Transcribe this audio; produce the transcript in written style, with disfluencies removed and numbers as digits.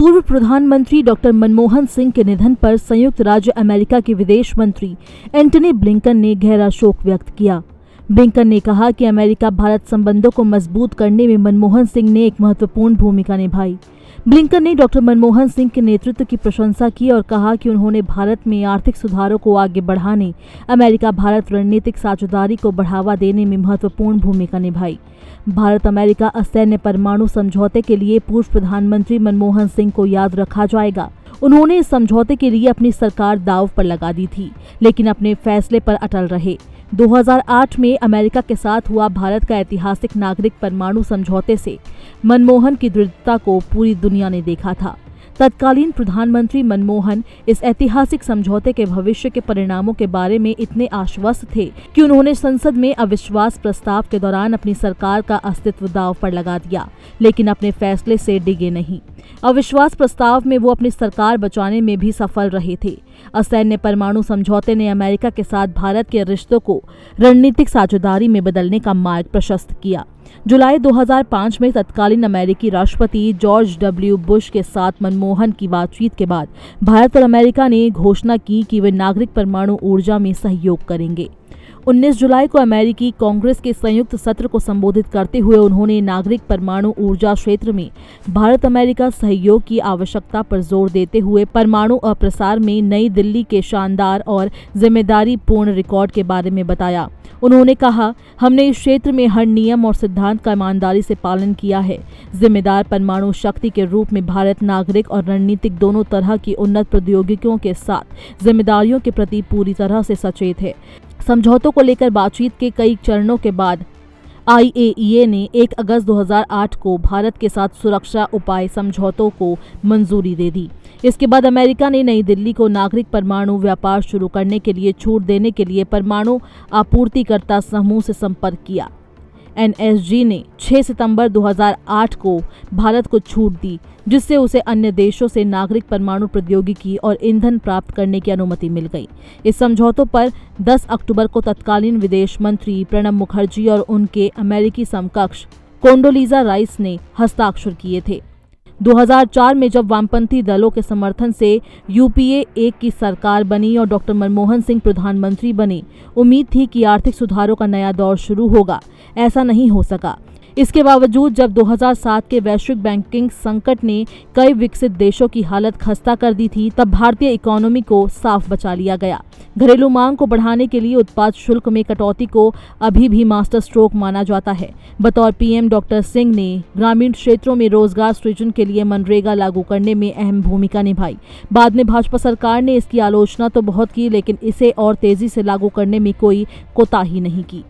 पूर्व प्रधानमंत्री डॉक्टर मनमोहन सिंह के निधन पर संयुक्त राज्य अमेरिका के विदेश मंत्री एंटनी ब्लिंकन ने गहरा शोक व्यक्त किया। ब्लिंकन ने कहा कि अमेरिका भारत संबंधों को मजबूत करने में मनमोहन सिंह ने एक महत्वपूर्ण भूमिका निभाई। ब्लिंकन ने डॉक्टर मनमोहन सिंह के नेतृत्व की प्रशंसा की और कहा कि उन्होंने भारत में आर्थिक सुधारों को आगे बढ़ाने, अमेरिका भारत रणनीतिक साझेदारी को बढ़ावा देने में महत्वपूर्ण भूमिका निभाई। भारत अमेरिका असैन्य परमाणु समझौते के लिए पूर्व प्रधानमंत्री मनमोहन सिंह को याद रखा जाएगा। उन्होंने इस समझौते के लिए अपनी सरकार दांव पर लगा दी थी, लेकिन अपने फैसले पर अटल रहे। 2008 में अमेरिका के साथ हुआ भारत का ऐतिहासिक नागरिक परमाणु समझौते से मनमोहन की दृढ़ता को पूरी दुनिया ने देखा था। तत्कालीन प्रधानमंत्री मनमोहन इस ऐतिहासिक समझौते के भविष्य के परिणामों के बारे में इतने आश्वस्त थे कि उन्होंने संसद में अविश्वास प्रस्ताव के दौरान अपनी सरकार का अस्तित्व दांव पर लगा दिया, लेकिन अपने फैसले से डिगे नहीं। अविश्वास प्रस्ताव में वो अपनी सरकार बचाने में भी सफल रहे थे। असैन्य परमाणु समझौते ने अमेरिका के साथ भारत के रिश्तों को रणनीतिक साझेदारी में बदलने का मार्ग प्रशस्त किया। जुलाई 2005 में तत्कालीन अमेरिकी राष्ट्रपति जॉर्ज डब्ल्यू बुश के साथ मनमोहन की बातचीत के बाद भारत और अमेरिका ने घोषणा की कि वे नागरिक परमाणु ऊर्जा में सहयोग करेंगे। 19 जुलाई को अमेरिकी कांग्रेस के संयुक्त सत्र को संबोधित करते हुए उन्होंने नागरिक परमाणु ऊर्जा क्षेत्र में भारत अमेरिका सहयोग की आवश्यकता पर जोर देते हुए परमाणु अप्रसार में नई दिल्ली के शानदार और जिम्मेदारी पूर्ण रिकॉर्ड के बारे में बताया। उन्होंने कहा, हमने इस क्षेत्र में हर नियम और सिद्धांत का ईमानदारी से पालन किया है। जिम्मेदार परमाणु शक्ति के रूप में भारत नागरिक और रणनीतिक दोनों तरह की उन्नत प्रौद्योगिकियों के साथ जिम्मेदारियों के प्रति पूरी तरह से सचेत है। समझौतों को लेकर बातचीत के कई चरणों के बाद IAEA ने 1 अगस्त 2008 को भारत के साथ सुरक्षा उपाय समझौतों को मंजूरी दे दी। इसके बाद अमेरिका ने नई दिल्ली को नागरिक परमाणु व्यापार शुरू करने के लिए छूट देने के लिए परमाणु आपूर्तिकर्ता समूह से संपर्क किया। NSG ने 6 सितंबर 2008 को भारत को छूट दी, जिससे उसे अन्य देशों से नागरिक परमाणु प्रौद्योगिकी और ईंधन प्राप्त करने की अनुमति मिल गई। इस समझौतों पर 10 अक्टूबर को तत्कालीन विदेश मंत्री प्रणब मुखर्जी और उनके अमेरिकी समकक्ष कोंडोलीजा राइस ने हस्ताक्षर किए थे। 2004 में जब वामपंथी दलों के समर्थन से UPA 1 की सरकार बनी और डॉक्टर मनमोहन सिंह प्रधानमंत्री बने, उम्मीद थी कि आर्थिक सुधारों का नया दौर शुरू होगा। ऐसा नहीं हो सका। इसके बावजूद जब 2007 के वैश्विक बैंकिंग संकट ने कई विकसित देशों की हालत खस्ता कर दी थी, तब भारतीय इकोनॉमी को साफ बचा लिया गया। घरेलू मांग को बढ़ाने के लिए उत्पाद शुल्क में कटौती को अभी भी मास्टर स्ट्रोक माना जाता है। बतौर PM डॉक्टर सिंह ने ग्रामीण क्षेत्रों में रोजगार सृजन के लिए मनरेगा लागू करने में अहम भूमिका निभाई। बाद में भाजपा सरकार ने इसकी आलोचना तो बहुत की, लेकिन इसे और तेजी से लागू करने में कोई कोताही नहीं की।